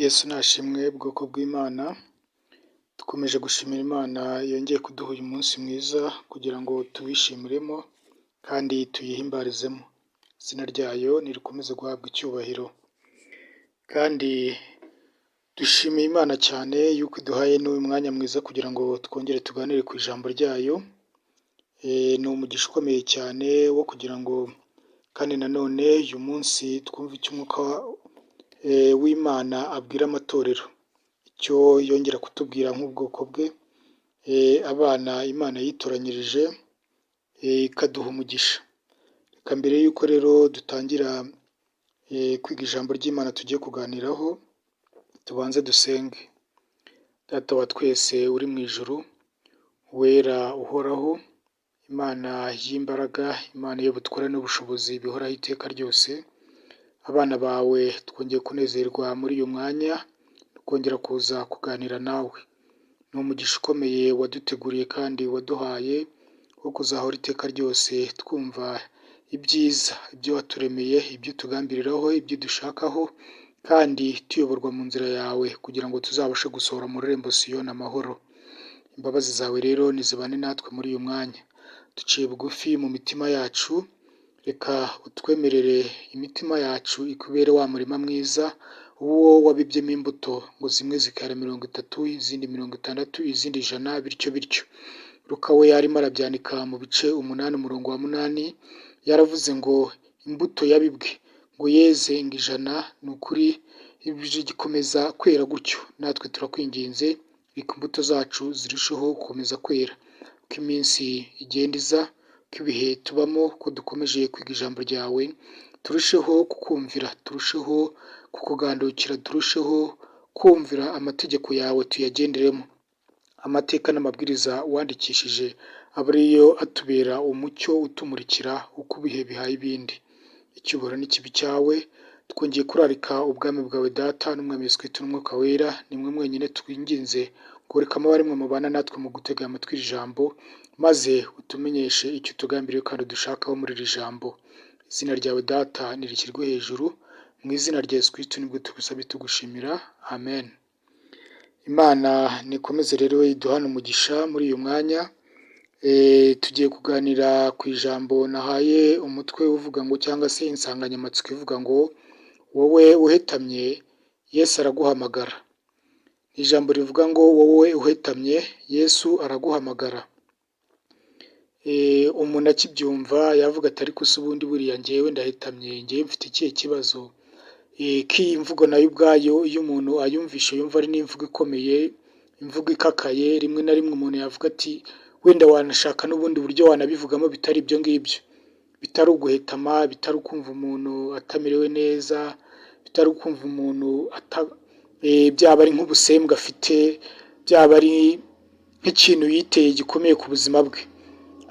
Yesu nashimwe bwoko bw'Imana, dukomeje gushimira Imana yongeye kuduha uyu munsi mwiza kugira ngo tuwishimiremo kandi tuyihimbarizemo. Izina ryayo nirikomeze guhabwa icyubahiro. Kandi dushimiye Imana cyane yuko iduhaye n'uyu mwanya mwiza kugira ngo twongere tuganire ku ijambo ryayo. Ni umugisha ukomeye cyane wo kugira ngo kandi nanone uyu munsi twumve icyo umwuka w'Imana abwira amatorero, icyo yongera kutubwira nk'ubwoko bwe, abana Imana yitoranyirije ikaduha umugisha. Reka mbere y'uko rero dutangira kwiga ijambo ry'Imana tugiye kuganiraho, tubanze dusenge. Data wa twese uri mu ijuru, wera uhoraho, Imana y'imbaraga, Imana y'ubutware n'ubushobozi bihoraho iteka ryose, abana bawe twongeye kunezerwa muri uyu mwanya, tukongera kuza kuganira nawe. Ni umugisha ukomeye waduteguriye kandi waduhaye wo kuzahora iteka ryose twumva ibyiza, ibyo waturemeye, ibyo utugambiriraho, ibyo dushakaho, kandi tuyoborwa mu nzira yawe kugira ngo tuzabashe gusohora mu rurembo Siyoni amahoro. Imbabazi zawe rero nizibane natwe muri uyu mwanya. Duciye bugufi mu mitima yacu, reka utwemerere imitima yacu ikubere wa murima mwiza, uwo wabibyemo imbuto ngo zimwe zikera 30, izindi 60, izindi 100, bityo bityo. Luka we yarimo arabyanika mu bice 8 umurongo wa 8, yaravuze ngo imbuto yabibwe ngo yeze ngo 100, ni ukuri gikomeza kwera gutyo. Natwe turakwinginze, reka imbuto zacu zirusheho gukomeza kwera uko iminsi igenda iza, ko ibihe tubamo, ko dukomeje kwiga ijambo ryawe, turusheho kukumvira, turusheho kukugandukira, turusheho kumvira amategeko yawe tuyagenderemo. Amateka n'amabwiriza wandikishije aba ariyo atubera umucyo utumurikira uko ibihe bihaye ibindi. Icyubahiro n'ikibi cyawe, twongeye kurarika ubwami bwawe Data n'Umwami Yesu Kristo n'Umwuka wera, ni mwe mwenyine twinginze ngo reka muba ari mwe mubana natwe mu gutega amatwi iri jambo, maze utumenyeshe icyo utugambiriye kandi udushakaho muri iri jambo. Izina ryawe Data nirishyirwe hejuru, mu izina rya Yesu Kristo nibwo tugusaba tugushimira, amen. Imana nikomeze rero iduhana umugisha muri uyu mwanya. Tugiye kuganira ku ijambo nahaye umutwe uvuga ngo, cyangwa se insanganyamatsiko ivuga ngo wowe uhetamye Yesu araguhamagara. Ijambo rivuga ngo wowe uhetamye Yesu araguhamagara. Umuntu akibyumva yavuga ati ariko se ubundi buriya njyewe ndahetamye, njyewe mfite ikihe kibazo? K'iyi mvugo nayo ubwayo iyo umuntu ayumvishe yumva ari n'imvugo ikomeye, imvugo ikakaye. Rimwe na rimwe umuntu yavuga ati wenda wanashaka n'ubundi buryo wanabivugamo bitari ibyo ngibyo, bitari uguhetama, bitari ukumva umuntu atamerewe neza, bitari ukumva umuntu byaba ari nk'ubusembwa afite, byaba ari nk'ikintu yiteye gikomeye ku buzima bwe.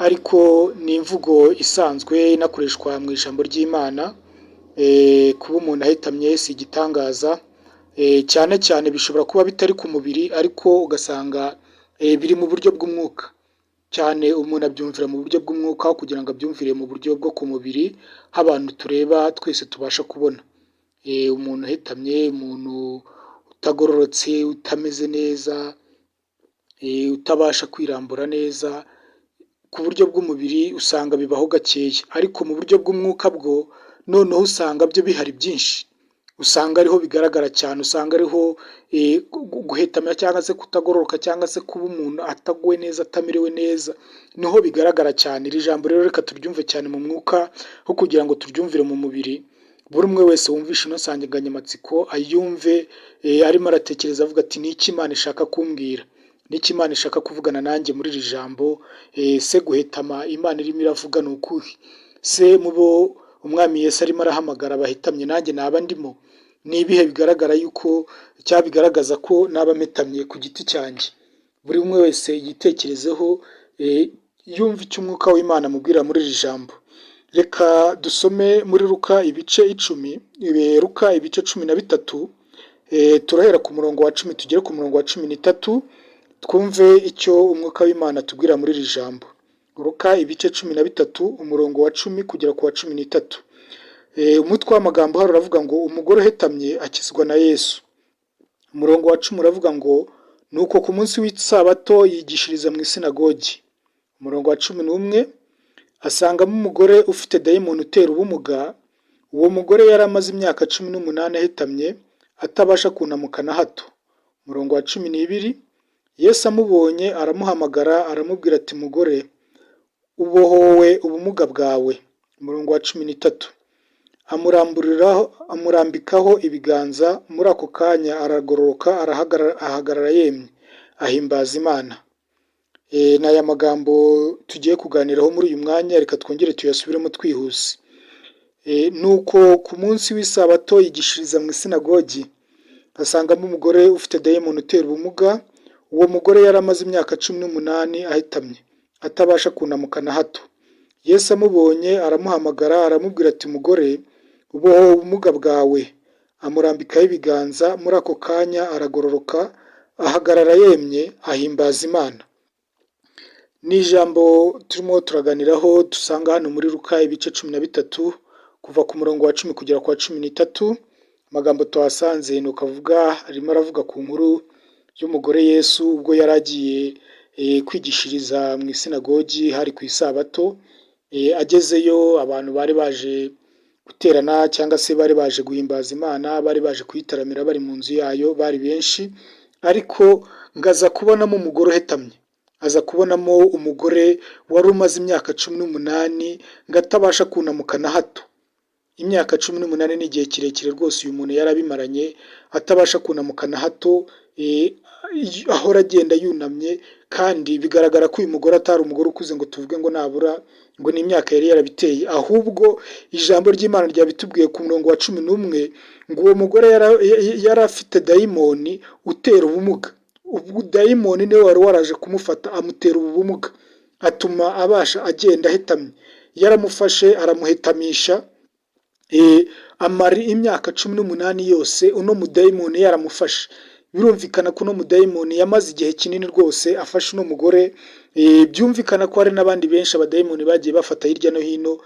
Ariko ni imvugo isanzwe inakoreshwa mu ijambo ry'Imana. Kuba umuntu ahetamye si igitangaza, cyane cyane bishobora kuba bitari ku mubiri, ariko ugasanga biri mu buryo bw'umwuka cyane. Umuntu abyumvira mu buryo bw'umwuka kugira ngo abyumvire mu buryo bwo ku mubiri, nk'abantu tureba twese tubasha kubona. Umuntu uhetamye, umuntu utagororotse, utameze neza, utabasha kwirambura neza. Ku buryo bw'umubiri usanga bibaho gakeya, ariko mu buryo bw'umwuka bwo noneho usanga byo bihari byinshi. Usanga ariho bigaragara cyane, usanga ariho guhetamira cyangwa se kutagororoka cyangwa se kuba umuntu ataguwe neza, atamerewe neza, niho bigaragara cyane. Iri jambo rero reka turyumve cyane mu mwuka aho kugira ngo turyumvire mu mubiri. Buri umwe wese wumvishe ino nsanganyamatsiko ayumve arimo aratekereza avuga ati ni iki Imana ishaka kumbwira, ni iki Imana ishaka kuvugana nanjye muri iri jambo. Se guhetama Imana irimo iravuga ni ukuhe? Se mu bo Umwami Yesu arimo arahamagara bahetamye nanjye naba ndimo? Ni ibihe bigaragara yuko cyabigaragaza ko naba metamye ku giti cyanjye? Buri umwe wese yitekerezeho, yumve icyo umwuka w'Imana amubwira muri iri jambo. Reka dusome muri Luka ibice 10, Luka ibice 13, turahera ku murongo wa 10 tugere ku murongo wa 13, twumve icyo umwuka w'Imana atubwira muri iri jambo. Luka ibice 13 umurongo wa 10 kugera ku wa 13. Umutwe w'amagambo hano uravuga ngo umugore uhetamye akizwa na Yesu. Umurongo wa 10 uravuga ngo nuko ku munsi w'isabato yigishiriza mu isinagogi. Umurongo wa 11 asangamo umugore ufite dayimoni utera ubumuga. Uwo mugore yari amaze imyaka 18 ahetamye atabasha kunamuka na hato. Umurongo wa 12 Yesu amubonye aramuhamagara aramubwira ati mugore ubohowe ubumuga bwawe. Umurongo wa 13 amurambikaho ibiganza, muri ako kanya aragororoka ahagarara yemye ahimbaza Imana. N'aya magambo tugiye kuganiraho muri uyu mwanya, reka twongere tuyasubiremo twihuse. Nuko ku munsi w'isabato yigishiriza mu isinagogi, asangamo umugore ufite dayimoni utera ubumuga. Uwo mugore yari amaze imyaka 18 ahetamye atabasha kunamuka na hato. Yesu amubonye aramuhamagara aramubwira ati mugore ubohowe ubumuga bwawe. Amurambikaho ibiganza, muri ako kanya aragororoka ahagarara yemye ahimbaza Imana. Ni ijambo turimo turaganiraho dusanga hano muri Luka ibice 13 kuva ku murongo wa 10 kugera ku wa 13. Amagambo tuhasanze ni ukavuga, arimo aravuga ku nkuru y'umugore Yesu ubwo yari agiye kwigishiriza mu isinagogi hari ku isabato. Agezeyo abantu bari baje guterana cyangwa se bari baje guhimbaza Imana, bari baje kuyitaramira bari mu nzu yayo, bari benshi. Ariko ngaza kubonamo umugore uhetamye, aza kubonamo umugore wari umaze imyaka 18 ngo atabasha kunamuka na hato. Imyaka 18 ni igihe kirekire rwose uyu muntu yarabimaranye atabasha kunamuka na hato, ahora agenda yunamye, kandi bigaragara ko uyu mugore atari umugore ukuze ngo tuvuge ngo nabura ngo ni imyaka yari yarabiteye, ahubwo ijambo ry'Imana ryabitubwiye ku murongo wa 11 ngo uwo mugore yari afite dayimoni utera ubumuga. Dayimoni niwe wari waraje kumufata amutera ubumuga atuma abasha agenda ahetamye. Yaramufashe aramuhetamisha, amara imyaka 18 yose uno mudayimoni yaramufashe. Birumvikana ko uno mudayimoni yamaze igihe kinini rwose afashe uno mugore. Byumvikana ko hari n'abandi benshi abadayimoni bagiye bafata hirya no hino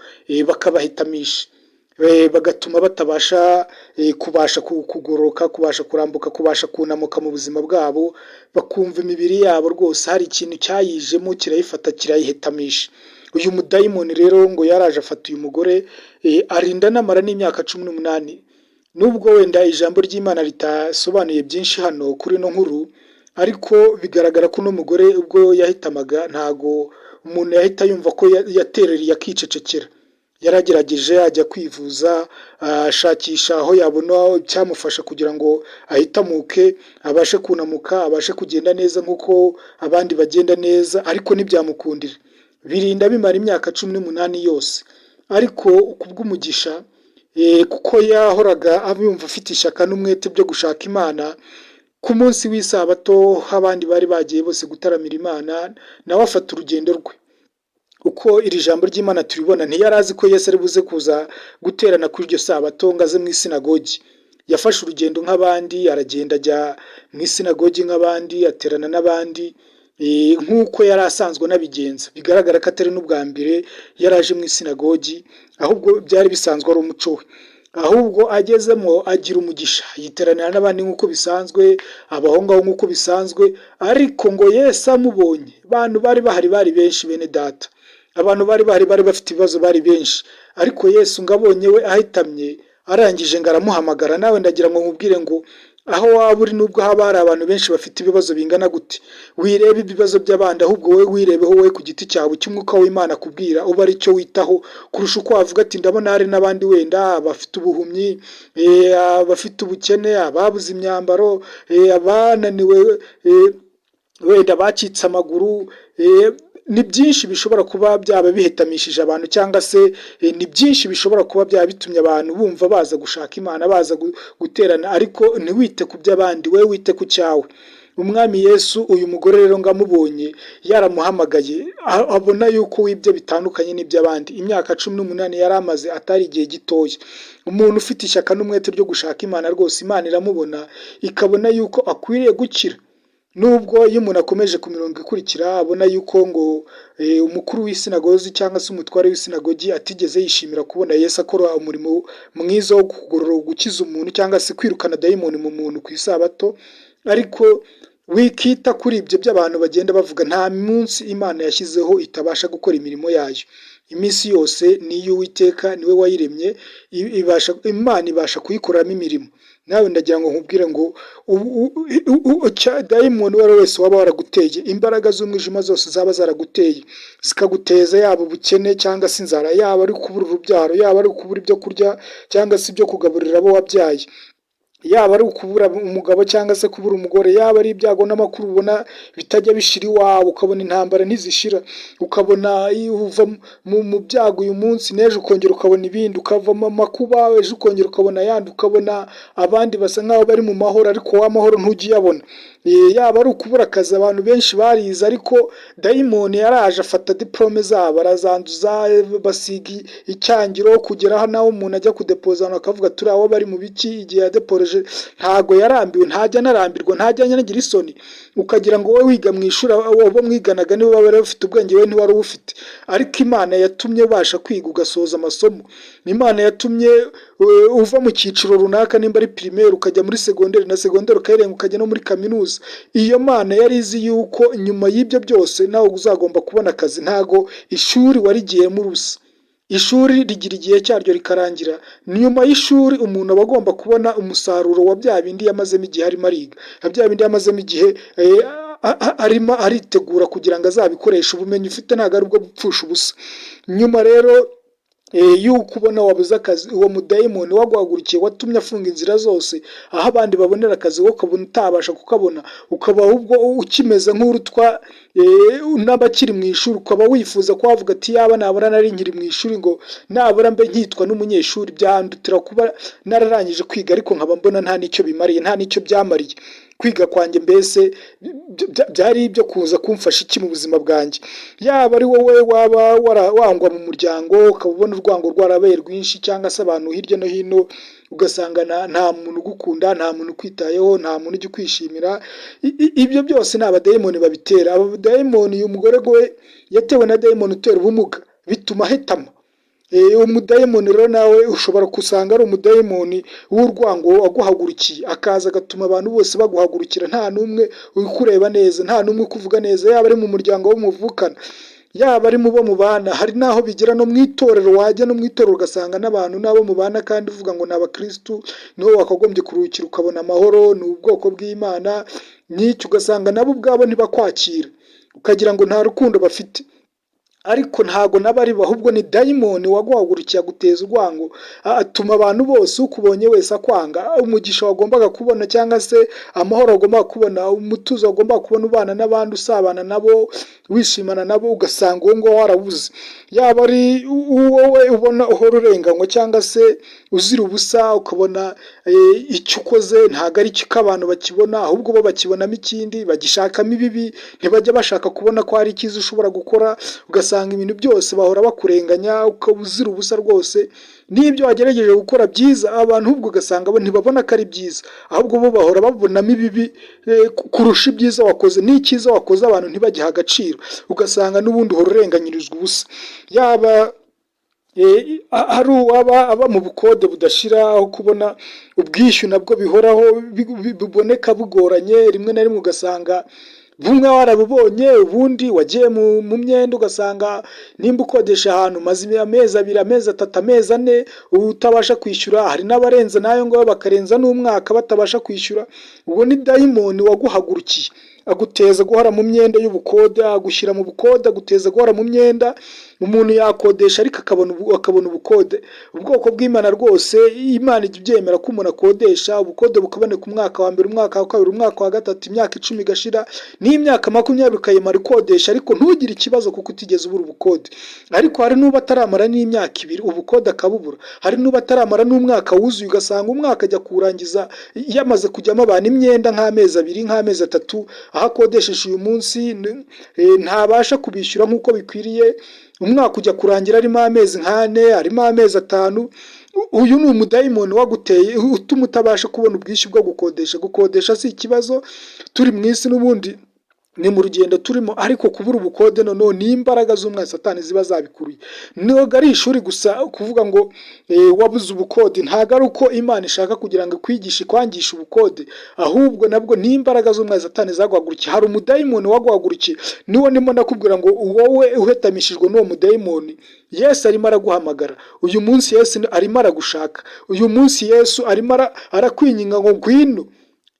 bakabahitamisha, bagatuma batabasha kubasha kugoroka, kubasha kurambuka, kubasha kunamuka mu buzima bwabo, bakumva imibiri yabo rwose hari ikintu cyayijemo kirayifata kirayihitamisha. Uyu mudayimoni rero ngo yaraje afata uyu mugore, arinda namara n'imyaka 18. Nubwo wenda ijambo ry'Imana ritasobanuye byinshi hano kuri no nkuru, ariko bigaragara ko uno mugore ubwo yahitamaga ntago umuntu yahita yumva ko yatereriye akicecekera. Yaragerageje ajya kwivuza, ashakisha aho yabona cyamufasha kugira ngo ahitamuke, abashe kunamuka, abashe kugenda neza nk'uko abandi bagenda neza, ariko ntibyamukundira. Birinda bimara imyaka 18 yose. Ariko kubw'umugisha, kuko yahoraga abumva afite ishyaka n'umwete byo gushaka Imana, ku munsi w'isabato abandi bari bagiye bose gutaramira Imana, nawe afata urugendo rwe. Uko iri jambo ry'Imana turibona, ntiyarazi ko Yesu ari buze kuza guterana kuri iryo sabato ngo aze mu isinagogi. Yafashe urugendo nk'abandi, aragenda ajya mu isinagogi nk'abandi, aterana n'abandi nk'uko yari asanzwe anabigenza. Bigaragara ko atari n'ubwa mbere yaraje mu isinagogi, ahubwo byari bisanzwe ari umuco we. Ahubwo agezemo agira umugisha, yiteranira n'abandi nk'uko bisanzwe, abahongaho nk'uko bisanzwe. Ariko ngo Yesu amubonye, abantu bari bahari bari benshi bene data, abantu bari bahari bari bafite ibibazo bari benshi, ariko Yesu ngo abonye we ahitamye, arangije ngo aramuhamagara. Nawe ndagira ngo nkubwire ngo aho waba uri, nubwo haba hari abantu benshi bafite ibibazo bingana gute, wirebe ibibazo by'abandi, ahubwo wowe wirebeho wowe ku giti cyawe cy'umwuka w'Imana akubwira, uba ari cyo witaho, kurusha uko wavuga ati ndabona hari n'abandi wenda abafite ubuhumyi, abafite ubukene, ababuze imyambaro, abananiwe, wenda bacitse amaguru. Ni byinshi bishobora kuba byaba bihetamishije abantu, cyangwa se ni byinshi bishobora kuba byaba bitumye abantu bumva baza gushaka Imana, baza guterana, ariko ntiwite ku by'abandi, we wite ku cyawe. Umwami Yesu uyu mugore rero ngo amubonye yaramuhamagaye, abona yuko wibyo bitandukanye n'iby'abandi. Imyaka 18 yari amaze atari igihe gitoya. Umuntu ufite ishyaka n'umwete ryo gushaka Imana rwose, Imana iramubona ikabona yuko akwiriye gukira. nubwo iyo umuntu akomeje ku mirongo ikurikira abona yuko ngo umukuru w'isinagogi cyangwa se umutware w'isinagogi atigeze yishimira kubona Yesu akora umurimo mwiza wo kugorora gukiza umuntu cyangwa se kwirukana dayimoni mu muntu ku isabato, ariko wikita kuri ibyo by'abantu bagenda bavuga. Nta munsi Imana yashyizeho itabasha gukora imirimo yayo. Iminsi yose ni iy'Uwiteka, niwe wayiremye, Imana ibasha kuyikoramo imirimo. Nawe ndagira ngo nkubwire ngo dayimoni uwo ari we wese waba waraguteye, imbaraga z'umwijima zose zaba zaraguteye zikaguteza, yaba ubukene cyangwa se inzara, yaba ari kubura urubyaro, yaba ari kubura ibyo kurya cyangwa se ibyo kugaburira abo wabyaye, yaba ari ukubura umugabo cyangwa se kubura umugore, yaba ari ibyago n'amakuru ubona bitajya bishira iwawe, ukabona intambara ntizishira, ukabona uva mu byago uyu munsi n'ejo ukongera ukabona ibindi, ukava mu makuba ejo ukongera ukabona ayandi, ukabona abandi basa nk'aho bari mu mahoro ariko wa mahoro ntujya uyabona. Yaba ari ukubura akazi, abantu benshi barize ariko dayimoni yaraje afata diplome zabo arazanduza, basiga icyangiro kugera naho umuntu ajya kudepoza akavuga turi aho bari mu biki. Igihe yadeporeje ntago yarambiwe, ntajya narambirwa, ntajya anagira isoni, ukagira ngo wowe wiga mu ishuri abo mwiganaga nibo baba bari bafite ubwenge, we ntiwari ubufite. Ariko Imana yatumye ubasha kwiga ugasoza amasomo. Imana yatumye uva mu cyiciro runaka, nimba ari primaire ukajya muri segonderi, na segonderi ukayirenga ukajya no muri kaminuza. Iyo Mana yari izi yuko nyuma y'ibyo byose nawe uzagomba kubona akazi. Ntago ishuri warigiyemo ubusa, ishuri rigira igihe cyaryo rikarangira. Nyuma y'ishuri umuntu aba agomba kubona umusaruro wa bya bindi yamazemo igihe arimo ariga, bya bindi yamazemo igihe arimo aritegura kugira ngo azabikoreshe. Ubumenyi ufite ntabwo ari ubwo gupfusha ubusa. Nyuma rero yuko ubona wabuze akazi, uwo mudayimoni waguhagurukiye watumye afunga inzira zose aho abandi babonera akazi wowe ukabona utabasha kukabona, ukaba ahubwo ukimeze nk'urutwa n'abakiri mu ishuri, ukaba wifuza ko wavuga ati yaba nabura nari nkiri mu ishuri ngo nabura mbe nkitwa n'umunyeshuri, byandutira kuba nararangije kwiga ariko nkaba mbona nta n'icyo bimariye, nta n'icyo byamariye. Kwiga kwanjye mbese byari ibyo kuza kumfasha iki mu buzima bwanjye? Yaba ari wowe waba wangwa mu muryango, ukaba ubona urwango rwarabaye rwinshi, cyangwa se abantu hirya no hino ugasanga nta muntu ugukunda, nta muntu ukwitayeho, nta muntu ujya ukwishimira. Ibyo byose ni abadayimoni babitera. Abadayimoni, uyu mugore we yatewe na dayimoni utera ubumuga bituma ahetama. Umudayimoni rero nawe ushobora gusanga ari umudayimoni w'urwango waguhagurukiye, akaza agatuma abantu bose baguhagurukira, nta n'umwe ukureba neza, nta n'umwe ukuvuga neza, yaba ari mu muryango w'umuvukana, yaba ari mu bo mubana. Hari naho bigera no mu itorero, wajya no mu itorero ugasanga n'abantu nabo mubana kandi uvuga ngo ni abakristu, niho wakagombye kuruhukira ukabona amahoro, ni ubwoko bw'Imana, n'icyo ugasanga nabo ubwabo ntibakwakira, ukagira ngo nta rukundo bafite. Ariko ntago nabari ahubwo ni dayimoni waguhagurukiye guteza urwango, atuma abantu bose ukubonye wese akwanga. Umugisha wagombaga kubona cyangwa se amahoro wagombaga kubona, umutuzo wagombaga kubona ubana n'abandi, usabana nabo, wishimana nabo, ugasanga uwo ngo warabuze. Yaba ari wowe ubona uhora urenganywa cyangwa se uzira ubusa, ukabona icyo ukoze ntago ari cyo abantu bakibona, ahubwo bo bakibonamo ikindi, bagishakamo ibibi, ntibajya bashaka kubona ko hari icyiza ushobora gukora. Ugasanga ibintu byose bahora bakurenganya, ukaba uzira ubusa rwose. N'ibyo wagerageje gukora byiza, abantu ubwo ugasanga bo ntibabona ko ari byiza, ahubwo bo bahora babonamo ibibi kurusha ibyiza wakoze. N'icyiza wakoze abantu ntibagiha agaciro, ugasanga n'ubundi uhora urenganyirizwa ubusa. Yaba hari aba mu bukode budashira, aho kubona ubwishyu nabwo bihoraho buboneka bugoranye. Rimwe na rimwe ugasanga bumwe warabubonye, ubundi wagiye mu myenda, ugasanga nimba ukodesha ahantu maze amezi 2, amezi 3, amezi 4 utabasha kwishyura. Hari n'abarenza nayo ngo bakarenza n'umwaka batabasha kwishyura. Ubwo ni dayimoni waguhagurukiye aguteza guhora mu myenda y'ubukode, agushyira mu bukode, aguteza guhora mu myenda. Umuntu yakodesha ariko akabona ubukode. Ubwoko bw'Imana rwose, Imana ijya ibyemera ko umuntu akodesha ubukode bukaboneka umwaka wa mbere, umwaka wa kabiri, umwaka wa gatatu, imyaka 10 igashira, n'imyaka 20 ukayimara ukodesha ariko ntugire ikibazo kuko utigeze ubura ubukode. Ariko hari n'uba ataramara n'imyaka 2 ubukode akabubura, hari n'uba ataramara n'umwaka wuzuye, ugasanga umwaka ajya kurangiza yamaze kujyamo abantu imyenda nk'amezi 2, nk'amezi 3, aho akodesheje uyu munsi ntabasha kubishyura nk'uko bikwiriye. Umwaka ujya kurangira arimo amezi 4, arimo amezi 5, uyu ni umudayimoni waguteye utuma utabasha kubona ubwishyu bwo gukodesha si ikibazo, turi mu isi n'ubundi ni mu rugendo turimo, ariko kubura ubukode noneho ni imbaraga z'umwana satani ziba zabikuruye. Ntabwo ari ishuri gusa kuvuga ngo wabuze ubukode, ntabwo ari uko Imana ishaka kugira ngo ikwigishe kwangisha ubukode, ahubwo nabwo ni imbaraga z'umwana satani zaguhagurukiye. Hari umudayimoni waguhagurukiye, niwo ndimo ndakubwira ngo wowe uhetamishijwe n'uwo mudayimoni, Yesu arimo araguhamagara uyu munsi, Yesu arimo aragushaka uyu munsi, Yesu arimo arakwinginga ngo ngwino,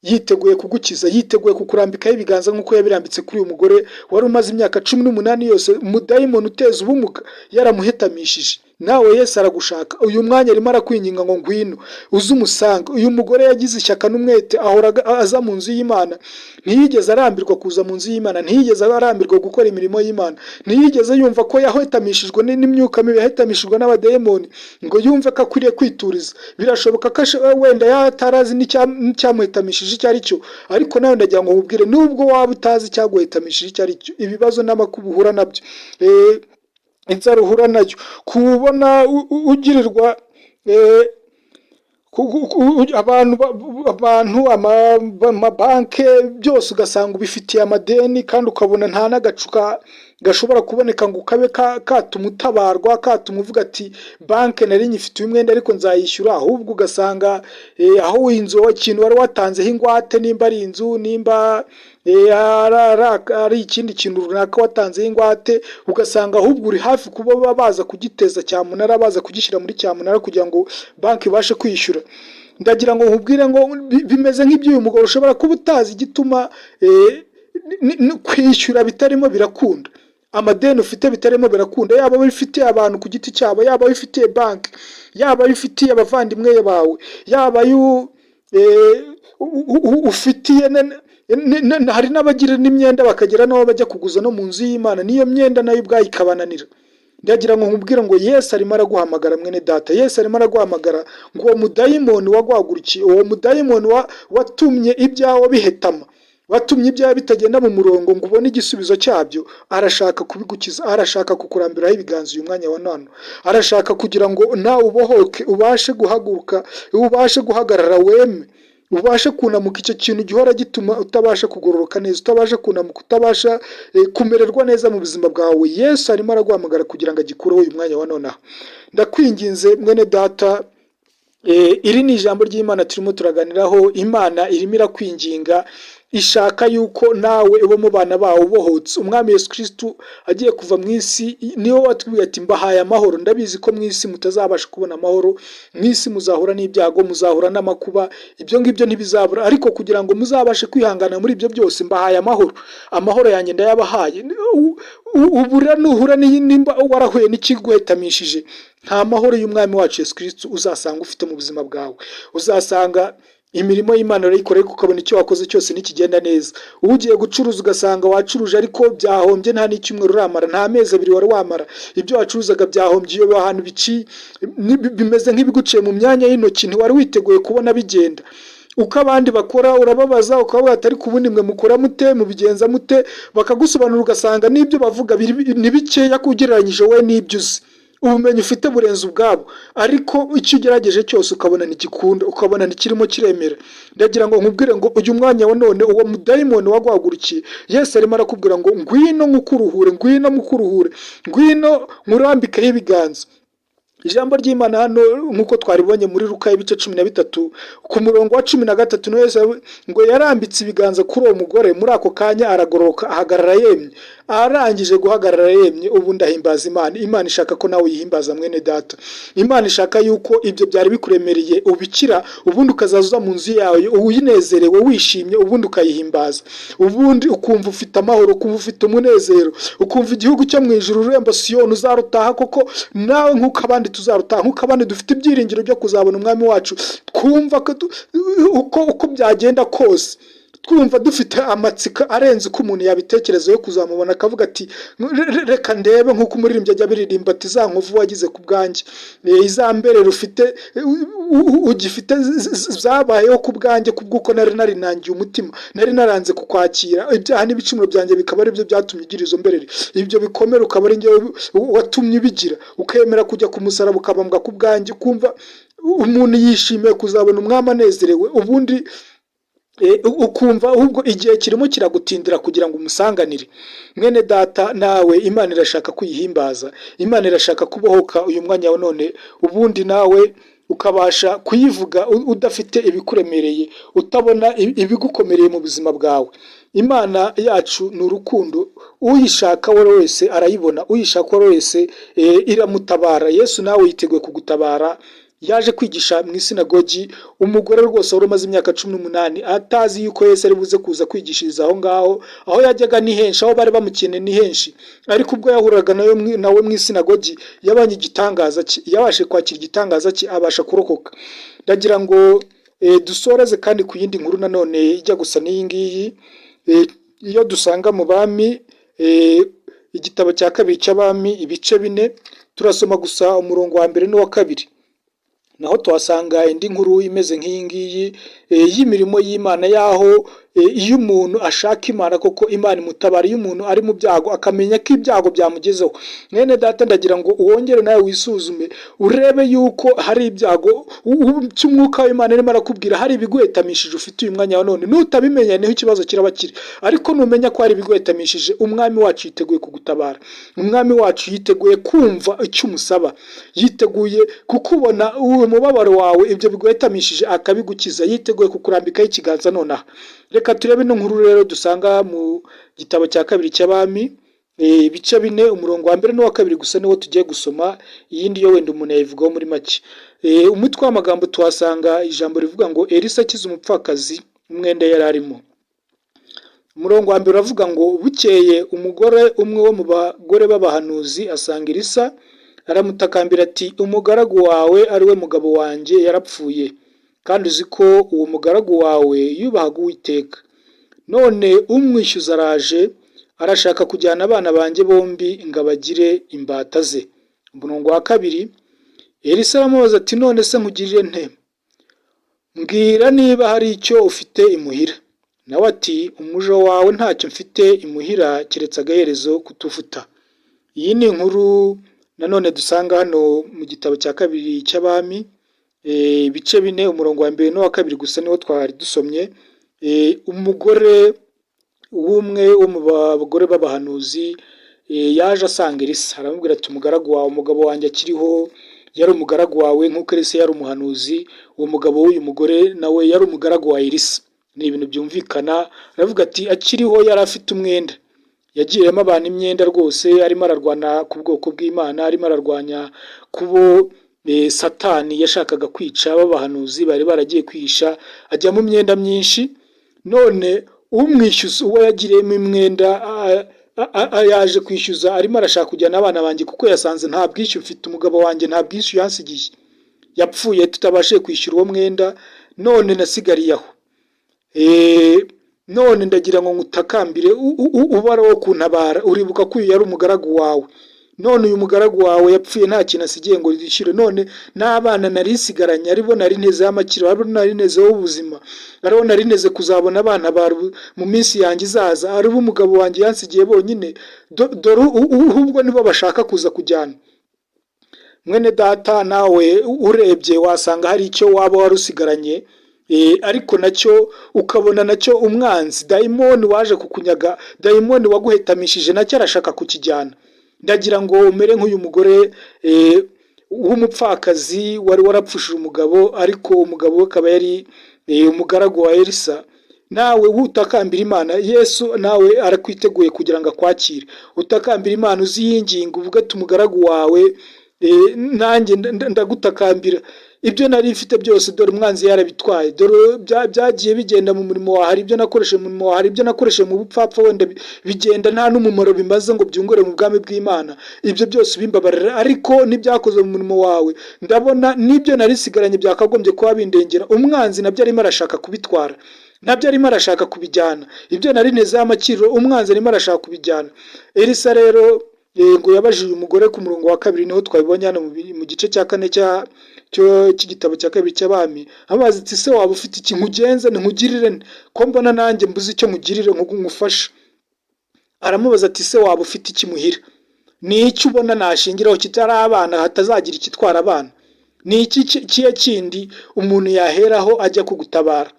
yiteguye kugukiza, yiteguye kukurambikaho ibiganza nk'uko yabirambitse kuri uyu mugore wari umaze imyaka 18 yose umudayimoni uteza ubumuga yaramuhetamishije. Nawe Yesu aragushaka uyu mwanya, arimo arakwinginga ngo ngwino uze umusanga. Uyu mugore yagize ishyaka n'umwete, ahora aza mu nzu y'Imana, ntiyigeze arambirwa kuza mu nzu y'Imana, ntiyigeze arambirwa gukora imirimo y'Imana, ntiyigeze yumva ko yahetamishijwe n'imyuka mibi, yahetamishijwe n'abadayimoni ngo yumve ko akwiriye kwituriza. Birashoboka ko wenda yatarazi n'icyamuhetamishije icyo ari cyo, ariko nawe ndagira ngo nkubwire, nubwo waba utazi icyaguhetamishije icyo ari cyo, ibibazo n'amakuba uhura nabyo, inzara uhura nayo, kubona ugirirwa abantu amabanke byose ugasanga ubifitiye amadeni, kandi ukabona nta n'agacu gashobora kuboneka ngo kabe katuma utabarwa, katuma uvuga ati banke nari nyifitiye umwenda ariko nzayishyura, ahubwo ugasanga aho inzu ikintu wari watanzeho ingwate, nimba ari inzu, nimba ari ikindi kintu runaka watanzeho ingwate, ugasanga ahubwo uri hafi kuba baza kugiteza cyamunara, baza kugishyira muri cyamunara kugira ngo banki ibashe kwishyura. Ndagira ngo nkubwire ngo bimeze nk'iby'uyu mugabo, ushobora kuba utazi igituma kwishyura bitarimo birakunda, amadeni ufite bitarimo birakunda, yaba bifitiye abantu ku giti cyabo, yaba bifitiye banki, yaba bifitiye abavandimwe bawe, yaba ufitiye hari n'abagira n'imyenda bakagira n'abo bajya kuguza no mu nzu y'Imana, niyo myenda nayo ubwayo ikabananira. Ndagira ngo nkubwire ngo Yesu arimo araguhamagara mwene data, Yesu arimo araguhamagara ngo uwo mudayimoni waguhagurukiye, uwo mudayimoni watumye ibyawe bihetama, watumye ibyawe bitagenda mu murongo ngo ubone igisubizo cyabyo, arashaka kubigukiza, arashaka kukurambiraho ibiganza uyu mwanya wa none, arashaka kugira ngo nawe ubohoke, ubashe guhaguruka, ubashe guhagarara, weme ubashe kunamuka icyo kintu gihora gituma utabasha kugororoka neza, utabasha kunamuka, utabasha kumererwa neza mu buzima bwawe. Yesu arimo araguhamagara kugira ngo agikureho uyu mwanya wa none. Ndakwinginze mwene data, iri ni ijambo ry'Imana turimo turaganiraho. Imana irimo irakwinginga, ishaka yuko nawe uba mu bana bawe ubohotse. Umwami Yesu Kristo agiye kuva mu isi niwe watubwiye ati mbahaye amahoro. Ndabizi ko mu isi mutazabasha kubona amahoro, mu isi muzahura n'ibyago, muzahura n'amakuba, ibyo ngibyo ntibizabura, ariko kugira ngo muzabashe kwihangana muri ibyo byose mbahaye amahoro. Amahoro yanjye ndayabahaye. Ubura nuhura nimba warahuye n'ikiguhetamishije, nta mahoro y'umwami wacu Yesu Kristo uzasanga ufite mu buzima bwawe. Uzasanga imirimo y'Imana urayikoreye ukabona icyo wakoze cyose nikigenda neza. Ugiye gucuruza ugasanga wacuruje ariko byahombye, nta n'icyumweru uramara, nta mezi 2 wari wamara, ibyo wacuruzaga byahombye, iyo ahantu bimeze nk'ibiguciye mu myanya y'intoki, ntiwari witeguye kubona bigenda. Uko abandi bakora urababaza, ukavuga ati ariko ubundi mwe mukora mute, mubigenza mute, bakagusobanura ugasanga n'ibyo bavuga ni bikeya kugereranyije we n'ibyo uzi. Ubumenyi ufite burenze ubwabo, ariko icyo ugerageje cyose ukabona ntigikunda, ukabona ntikirimo kiremera. Ndagira ngo nkubwire ngo uyu mwanya wa none uwo mudayimoni waguhagurukiye, Yesu arimo arakubwira ngo ngwino mukuruhure, ngwino mukuruhure, ngwino murambikeho ibiganza. Ijambo ry'Imana hano nkuko twaribonye muri Luka ibice 13 ku murongo wa 13, no Yesu ngo yarambitse ibiganza kuri uwo mugore, muri ako kanya aragororoka ahagarara yemye. Arangije guhagarara yemye, ubu ndahimbaza Imana. Imana ishaka ko nawe uyihimbaza mwene data. Imana ishaka yuko ibyo byari bikuremereye ubikira, ubundi ukazaza mu nzu yawe uyinezerewe wishimye, ubundi ukayihimbaza, ubundi ukumva ufite amahoro, ukumva ufite umunezero, ukumva igihugu cyo mu ijuru uremba Siyoni uzarutaha koko, nawe nkuko abandi tuzarutaha, nkuko abandi dufite ibyiringiro byo kuzabona umwami wacu. Twumva uko byagenda kose, twumva dufite amatsiko arenze uko umuntu yabitekereza yo kuzamubona, akavuga ati reka ndebe, nkuko umuririmbyi ajya biririmba ati za nkovu wagize ku bwanjye, izambere rufite ugifite zabayeho ku bwanjye, kubwuko nari narinangiye umutima, nari naranze kukwakira, ibyaha n'ibicumuro byanjye bikaba ari byo byatumye ugira izo mberere, ibyo bikomere ukaba ari njye watumye ubigira, ukemera kujya ku musaraba ukabambwa ku bwanjye, ukumva umuntu yishimiye kuzabona umwami anezerewe, ubundi ukumva ahubwo igihe kirimo kiragutindira kugira ngo umusanganire. Mwene data, nawe Imana irashaka kuyihimbaza, Imana irashaka kubohoka uyu mwanya wa none, ubundi nawe ukabasha kuyivuga udafite ibikuremereye, utabona ibigukomereye mu buzima bwawe. Imana yacu ni urukundo, uyishaka uwo wese arayibona, uyishaka uwo wese iramutabara. Yesu nawe yiteguye kugutabara. Yaje kwigisha mu isinagogi, umugore rwose wari umaze imyaka 18 atazi yuko Yesu ari buze kuza kwigishiriza aho ngaho, aho yajyaga ni henshi, aho bari bamukeneye ni henshi, ariko ubwo yahuraga nawe mu isinagogi yabanye igitangaza cye, yabashe kwakira igitangaza cye, abasha kurokoka. Ndagira ngo dusoreze kandi ku yindi nkuru nanone ijya gusa n'iyi ngiyi, iyo dusanga mu Bami, igitabo cya kabiri cy'Abami ibice 4, turasoma gusa umurongo wa 1 n'uwa 2. Naho tuhasanga indi nkuru imeze nk'iyi ngiyi y'imirimo y'Imana, yaho iyo umuntu ashaka Imana koko Imana imutabara. Iyo umuntu ari mu byago akamenya ko ibyago byamugezeho, mwene data, ndagira ngo uwongere nawe wisuzume urebe yuko hari ibyago cy'umwuka w'Imana arimo arakubwira, hari ibiguhetamishije ufite uyu mwanya wa none. Nutabimenya niho ikibazo kiraba kiri, ariko numenya ko hari ibiguhetamishije, umwami wacu yiteguye kugutabara. Umwami wacu yiteguye kumva icyo umusaba, yiteguye kukubona umubabaro wawe, ibyo biguhetamishije akabigukiza, yiteguye kukurambikaho ikiganza nonaha. Reka turebe ino nkuru rero dusanga mu gitabo cya kabiri cy'Abami ibice 4 umurongo wa 1 n'uwa 2 gusa niwo tugiye gusoma, iyindi yo wenda umuntu yayivugaho muri make. Umutwe w'amagambo tuhasanga ijambo rivuga ngo Elisa akiza umupfakazi umwenda yari arimo. Umurongo wa 1 uravuga ngo bukeye umugore umwe wo mu bagore b'abahanuzi asanga Elisa, aramutakambira ati, umugaragu wawe ari we mugabo wanjye yarapfuye, kandi uzi ko uwo mugaragu wawe yubahaga Uwiteka. None umwishyuza araje, arashaka kujyana abana banjye bombi ngo abagire imbata ze. Umurongo wa 2, Elisa aramubaza ati, none se nkugirire nte? Mbwira niba hari icyo ufite imuhira. Nawe ati, umuja wawe ntacyo mfite imuhira keretse agaherezo kutuvuta. Iyi ni inkuru nanone dusanga hano mu gitabo cya kabiri cy'Abami ibice 4 umurongo wa 1 n'uwa 2 gusa niwo twari dusomye. Umugore w'umwe wo mu bagore b'abahanuzi yaje asanga Elisa, aramubwira ati, umugaragu wawe, umugabo wanjye akiriho, yari umugaragu wawe nk'uko Elisa yari umuhanuzi. Uwo mugabo w'uyu mugore nawe yari umugaragu wa Elisa. Ni ibintu byumvikana. Aravuga ati, akiriho yari afite umwenda, yagiriyemo abantu imyenda rwose, arimo ararwana ku bwoko bw'Imana, arimo ararwanya kubo Satani yashakaga kwica. B'abahanuzi bari baragiye kwihisha, ajya mu myenda myinshi. None umwishyuza uwo yagiriyemo imwenda yaje kwishyuza, arimo arashaka kujyana abana banjye kuko yasanze nta bwishyu mfite, umugabo wanjye nta bwishyu yansigiye, yapfuye tutabashe kwishyura uwo mwenda, none nasigariye aho. None ndagira ngo ngutakambire ubara wo kuntabara. Uribuka ko uyu yari umugaragu wawe, none uyu mugaragu wawe yapfuye nta kintu asigiye ngo rishyire, none n'abana narisigaranye aribo nari neze y'amakiro, aribo nari neze w'ubuzima, aribo nari neze kuzabona abana mu minsi yanjye izaza, aribo umugabo wanjye yansigiye bonyine, dore ahubwo nibo bashaka kuza kujyana. Mwene data, nawe urebye wasanga hari icyo waba warusigaranye, ariko nacyo ukabona nacyo umwanzi dayimoni waje kukunyaga, dayimoni waguhetamishije nacyo arashaka kukijyana. Ndagira ngo umere nk'uyu mugore w'umupfakazi wari warapfushije umugabo, ariko umugabo we akaba yari umugaragu wa Elisa. Nawe utakambira Imana, Yesu nawe arakwiteguye kugira ngo akwakire. Utakambira Imana, uziyinginga uvuga ati, umugaragu wawe nanjye ndagutakambira, ibyo nari mfite byose dore umwanzi yarabitwaye, dore byagiye bigenda mu murimo wawe, hari ibyo nakoresheje mu murimo wawe, hari ibyo nakoresheje mu bupfapfa wenda bigenda nta n'umumaro bimaze ngo byungure mu bwami bw'Imana. Ibyo byose bimbabarira, ariko n'ibyakoze mu murimo wawe ndabona n'ibyo narisigaranye byakagombye kuba bindengera. Umwanzi nabyo arimo arashaka kubitwara, nabyo arimo arashaka kubijyana. Ibyo nari neze y'amakiro umwanzi arimo arashaka kubijyana. Elisa rero ngo yabajije uyu mugore ku murongo wa 2 niho twabibonye hano mu gice cya 4 cy'igitabo cya kabiri cy'Abami. Amazi ati, se waba ufite iki nkugenze nkugirire ko mbona nanjye mbuze icyo nkugirire nkugufasha. Aramubaza ati, se waba ufite iki muhira? Ni icyo ubona nashingiraho kitari abana, hatazagira ikitwara abana? ni iki kiye kindi umuntu yaheraho ajya kugutabara?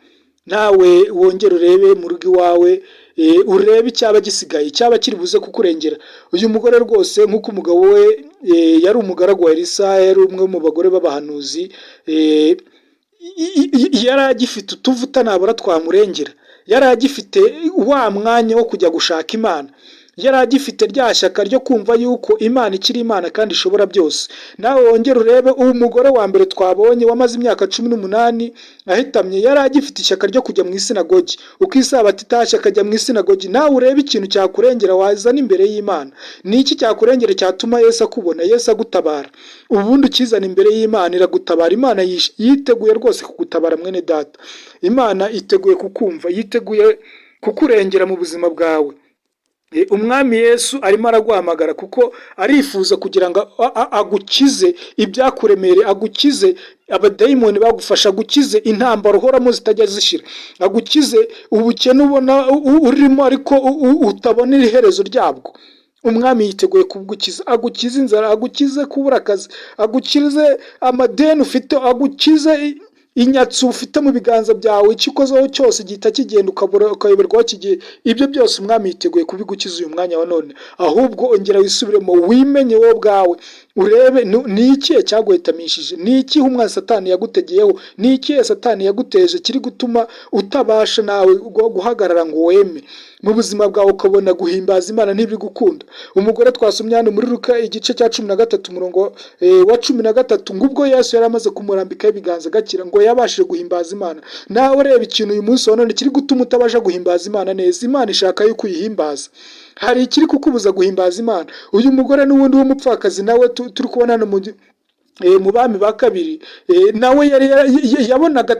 Nawe wongere urebe mu rugo iwawe, urebe icyaba gisigaye, icyaba kiri buze kukurengera. Uyu mugore rwose nk'uko umugabo we yari umugaragu wa Elisa, yari umwe mu bagore b'abahanuzi, yari agifite utuvuta nabura twamurengera, yari agifite wa mwanya wo kujya gushaka Imana, yari agifite rya shyaka ryo kumva yuko Imana ikiri Imana kandi ishobora byose. Nawe wongere urebe uwo mugore wa mbere twabonye wamaze imyaka 18 ahetamye, yari agifite ishyaka ryo kujya mu isinagogi, uko isabato itashye akajya mu isinagogi. Nawe urebe ikintu cyakurengera wazana imbere y'Imana. Ni iki cyakurengera cyatuma Yesu akubona, Yesu agutabara? Ubundi ukizana imbere y'Imana iragutabara. Imana yiteguye rwose kugutabara mwene data. Imana iteguye kukumva, yiteguye kukurengera mu buzima bwawe. Umwami Yesu arimo araguhamagara kuko arifuza kugira ngo agukize ibyakuremereye, agukize abadayimoni bagufasha, agukize intambara uhoramo zitajya zishira, agukize ubukene ubona urimo ariko utabona iherezo ryabwo. Umwami yiteguye kugukiza, agukize inzara, agukize kubura akazi, agukize amadeni ufite, agukize inyatsi ufite mu biganza byawe, ikikozeho cyose gihita kigenda ukayoberwaho kigiye. Ibyo byose umwami yiteguye kubigukiza uyu mwanya wa none. Ahubwo ongera wisubiremo, wimenye wowe ubwawe, urebe ni iki cyaguhetamishije, ni iki umwanzi Satani yagutegeyeho, ni iki Satani yaguteje kiri gutuma utabasha nawe guhagarara ngo weme mu buzima bwawe ukabona guhimbaza Imana ntibigukunda. Umugore twasomye hano muri Luka igice cya 13 umurongo wa 13, ngubwo Yesu yari amaze kumurambikaho ibiganza agakira, ngo yabashije guhimbaza Imana. Nawe reba ikintu uyu munsi wa none kiri gutuma utabasha guhimbaza Imana neza. Imana ishaka yuko uyihimbaza. Hari ikiri kukubuza guhimbaza Imana. Uyu mugore n'ubundi w'umupfakazi nawe turi kubona hano mu Bami ba kabiri, nawe yabonaga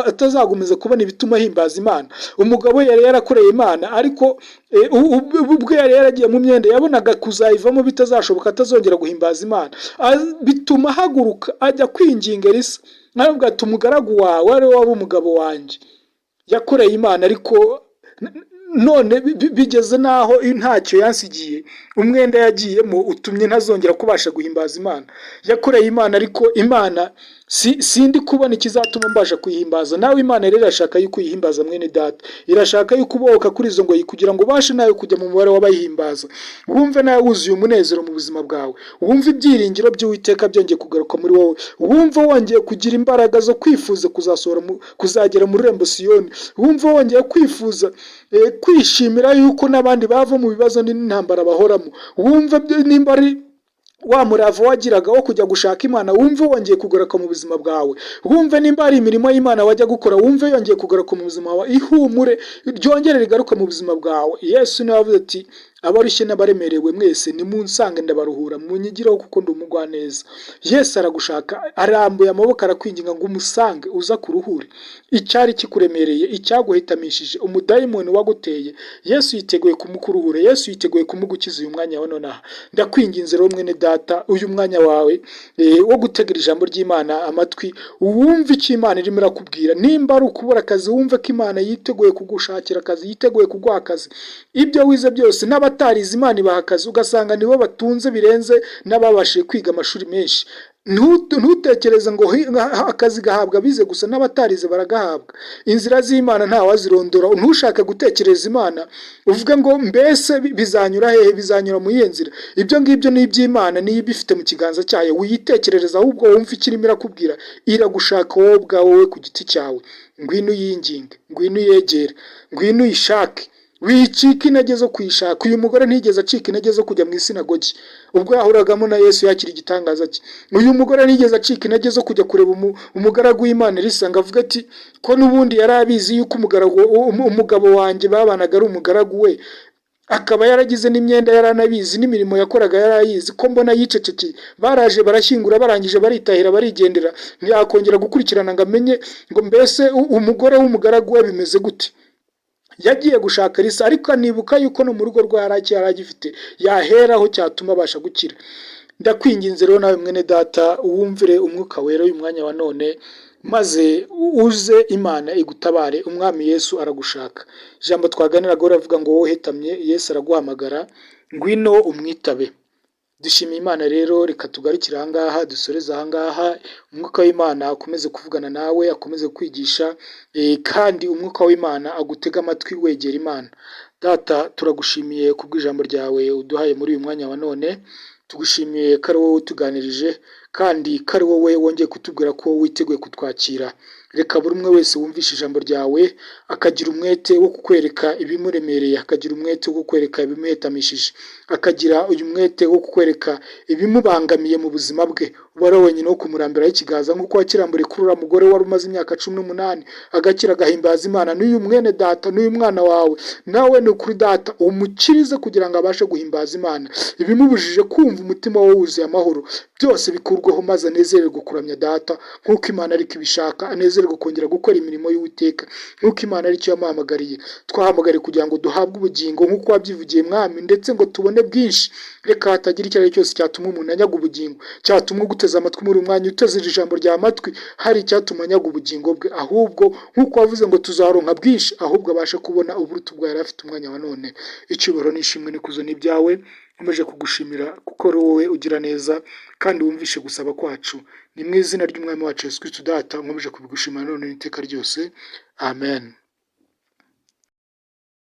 atazagumiza kubona ibituma himbaza Imana. Umugabo yari yarakoreye Imana, ariko ubwo yari yaragiye mu myenda yabonaga kuzayivamo bitazashoboka, atazongera guhimbaza Imana. Bituma haguruka ajya kwinginga Elisa, naravuga ati umugaragu wawe ari waba umugabo wanjye yakoreye Imana, ariko none bigeze naho ntacyo yansigiye, umwenda yagiyemo utumye ntazongera kubasha guhimbaza Imana. Yakoreye Imana, ariko Imana sindi kubona ikizatuma mbasha kuyihimbaza. Nawe Imana rero irashaka yuko uyihimbaza mwene data, irashaka yuko ubohoka kuri izo ngoyi kugira ngo ubashe nawe kujya mu mubare w'abayihimbaza. Wumve nawe wuzuye umunezero mu buzima bwawe, wumve ibyiringiro by'Uwiteka byongeye kugaruka muri wowe, wumve wongeye kugira imbaraga zo kwifuza kuzagera mu rurembo Siyoni, wumve wongeye kwifuza kwishimira yuko n'abandi bava mu bibazo n'intambara bahoramo. Wumve nimba ari wa murava wagiraga wo kujya gushaka Imana, wumve wongeye kugaruka mu buzima bwawe. Wumve nimba ari imirimo y'Imana wajya gukora, wumve yongeye kugaruka mu buzima bwawe. Ihumure ryongere rigaruka mu buzima bwawe. Yesu niwe wavuze ati abarushye n'abaremerewe mwese nimunsange ndabaruhura, munyigireho kuko ndi umugwaneza. Yesu aragushaka, arambuye amaboko arakwinginga ngo umusange uza kuruhure icyari kikuremereye, icyaguhetamishije, umudayimoni waguteye. Yesu yiteguye kumukuruhura, Yesu yiteguye kumugukiza uyu mwanya wa none. Ndakwinginze rero mwene data, uyu mwanya wawe wo gutegera ijambo ry'Imana amatwi, wumve icyo Imana irimo irakubwira. Nimba ari ukubura akazi, wumve ko Imana yiteguye kugushakira akazi, yiteguye kuguha akazi. Ibyo wize byose n'abatarize Imana ibaha akazi, ugasanga nibo batunze birenze n'ababashije kwiga amashuri menshi. Ntutekereze ngo akazi gahabwa abize gusa, n'abatarize baragahabwa. Inzira z'Imana ntawazirondora. Ntushake gutekereza Imana uvuge ngo mbese bizanyura hehe, bizanyura mu iyihe nzira. Ibyo ngibyo ni iby'Imana, niyo ibifite mu kiganza cyayo. Wiyitekerereza ahubwo wumve icyo irimo irakubwira. Iragushaka wowe ubwawe ku giti cyawe. Ngwino uyinginge, ngwino uyegere, ngwino uyishake. Wicika intege zo kuyishaka. Uyu mugore ntigeze acika intege zo kujya mu isinagogi ubwo yahuragamo na Yesu yakira igitangaza cye. Uyu mugore ntigeze acika intege zo kujya kureba umugaragu w'Imana Elisa ngo avuga ati ko n'ubundi yari abizi yuko umugabo wanjye babanaga ari umugaragu we, akaba yaragize n'imyenda yaranabizi, n'imirimo yakoraga yarayizi, ko mbona yicecekeye. Baraje barashyingura, barangije baritahira barigendera, ntiyakongera gukurikirana ngo amenye ngo mbese umugore w'umugaragu we bimeze gute. Yagiye gushaka Elisa, ariko anibuka yuko no mu rugo rwe yaragifite yaheraho cyatuma abasha gukira. Ndakwinginze rero nawe mwene data, wumvire umwuka wera uyu mwanya wa none, maze uze Imana igutabare. Umwami Yesu aragushaka. Ijambo twaganiraga uravuga ngo wowe uhetamye, Yesu araguhamagara, ngwino umwitabe. Dushimiye Imana rero, reka tugarukire aha ngaha, dusoreze aha ngaha, umwuka w'Imana akomeze kuvugana nawe, akomeze kwigisha, kandi umwuka w'Imana agutega amatwi wegera Imana. Data, turagushimiye kubw'ijambo ryawe uduhaye muri uyu mwanya wa none, tugushimiye ko ari wowe utuganirije, kandi ko ari wowe wongeye kutubwira ko witeguye kutwakira. Reka buri umwe wese wumvishe ijambo ryawe akagira umwete wo kukwereka ibimuremereye, akagira umwete wo kukwereka ibimuhetamishije, akagira uyu mwete wo kukwereka ibimubangamiye mu buzima bwe. Uba ari wenyine wo kumurambiraho ikiganza nk'uko wakiramburiye kuri uriya mugore wari umaze imyaka 18 agakira agahimbaza Imana. N'uyu mwene data, n'uyu mwana wawe, nawe ni ukuri Data umukirize kugira ngo abashe guhimbaza Imana. Ibimubujije kumva umutima we wuzuye amahoro byose bikurweho, maze anezererwe kuramya Data nk'uko Imana ariko ibishaka, anezererwe kongera gukora imirimo y'Uwiteka nk'uko Imana aricyo yamuhamagariye. Twahamagariye kugira ngo duhabwe ubugingo nk'uko wabyivugiye Mwami, ndetse ngo tubone bwinshi. Reka hatagira icyo ari cyo cyose cyatuma umuntu anyaga ubugingo, cyatuma uguteza amatwi muri umwanya, uteze ijambo rya amatwi hari icyatuma anyaga ubugingo bwe, ahubwo nk'uko wavuze ngo tuzaronka bwinshi, ahubwo abashe kubona uburuta ubwo yari afite umwanya wa none. Icyubahiro n'ishimwe n'ikuzo ni ibyawe. Nkomeje kugushimira kuko ari wowe ugira neza kandi wumvishe gusaba kwacu. Ni mu izina ry'Umwami wacu Yesu Kristo Data nkomeje kubigushimira none n'iteka ryose. Amen.